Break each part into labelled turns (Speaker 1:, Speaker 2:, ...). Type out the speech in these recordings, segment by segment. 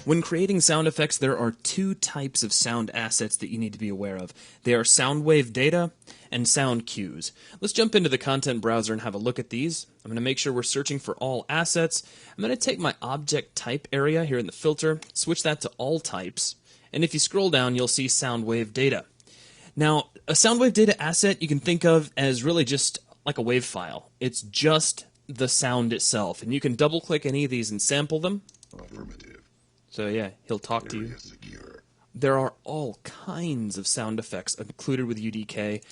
Speaker 1: When creating sound effects, there are two types of sound assets that you need to be aware of. They are sound wave data and sound cues. Let's jump into the content browser and have a look at these. I'm going to make sure we're searching for all assets. I'm going to take my object type area here in the filter, switch that to all types, and if you scroll down, you'll see sound wave data. Now, a sound wave data asset you can think of as really just like a wave file. It's just the sound itself, and you can double-click any of these and sample them.
Speaker 2: Affirmative.
Speaker 1: So yeah, he'll talk to you. There are all kinds of sound effects included with UDK.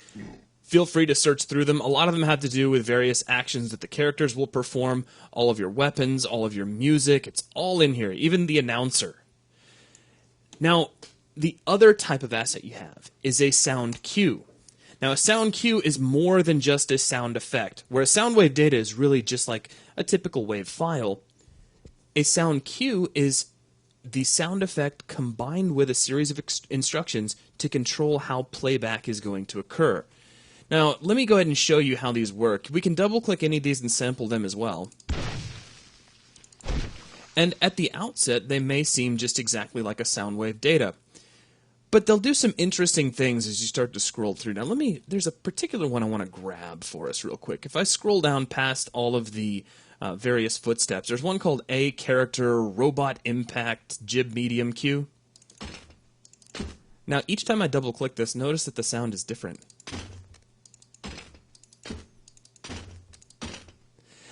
Speaker 1: Feel free to search through them. A lot of them have to do with various actions that the characters will perform, all of your weapons, all of your music. It's all in here, even the announcer. Now, the other type of asset you have is a sound cue. Now, a sound cue is more than just a sound effect. Where a sound wave data is really just like a typical wave file, a sound cue is the sound effect combined with a series of instructions to control how playback is going to occur. Now, let me go ahead and show you how these work. We can double-click any of these and sample them as well. And at the outset, they may seem just exactly like a sound wave data. But they'll do some interesting things as you start to scroll through. Now, there's a particular one I want to grab for us real quick. If I scroll down past all of the various footsteps, there's one called A Character Robot Impact Jib Medium Cue. Now, each time I double-click this, notice that the sound is different.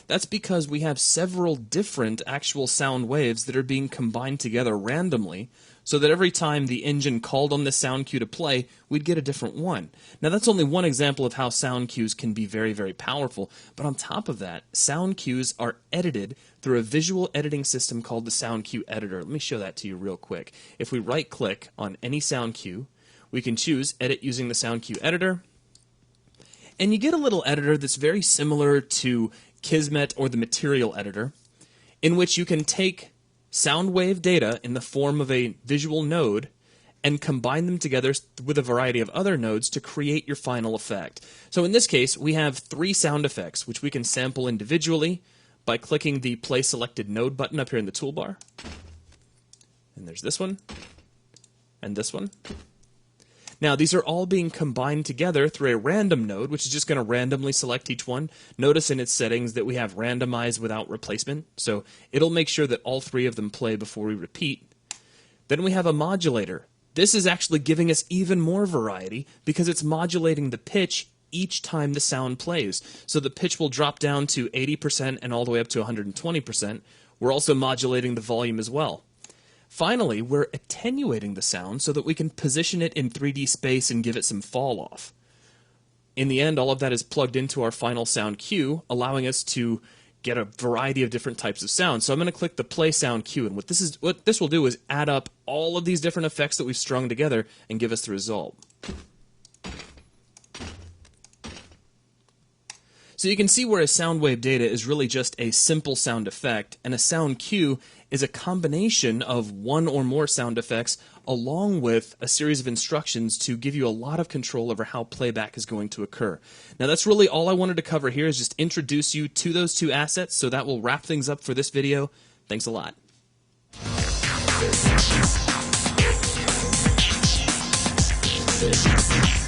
Speaker 1: That's because we have several different actual sound waves that are being combined together randomly, so that every time the engine called on this sound cue to play, we'd get a different one. Now, that's only one example of how sound cues can be very, very powerful, but on top of that, sound cues are edited through a visual editing system called the Sound Cue Editor. Let me show that to you real quick. If we right-click on any sound cue, we can choose Edit using the Sound Cue Editor, and you get a little editor that's very similar to Kismet or the Material Editor, in which you can take sound wave data in the form of a visual node and combine them together with a variety of other nodes to create your final effect. So in this case, we have 3 sound effects, which we can sample individually by clicking the Play Selected Node button up here in the toolbar. And there's this one, and this one. Now, these are all being combined together through a random node, which is just going to randomly select each one. Notice in its settings that we have randomize without replacement, so it'll make sure that all 3 of them play before we repeat. Then we have a modulator. This is actually giving us even more variety because it's modulating the pitch each time the sound plays. So the pitch will drop down to 80% and all the way up to 120%. We're also modulating the volume as well. Finally, we're attenuating the sound so that we can position it in 3D space and give it some fall off. In the end, all of that is plugged into our final sound cue, allowing us to get a variety of different types of sound. So I'm going to click the Play Sound Cue, and what this will do is add up all of these different effects that we've strung together and give us the result. So you can see where a sound wave data is really just a simple sound effect, and a sound cue is a combination of one or more sound effects along with a series of instructions to give you a lot of control over how playback is going to occur. Now, that's really all I wanted to cover here, is just introduce you to those 2 assets, so that will wrap things up for this video. Thanks a lot.
Speaker 2: Thank you.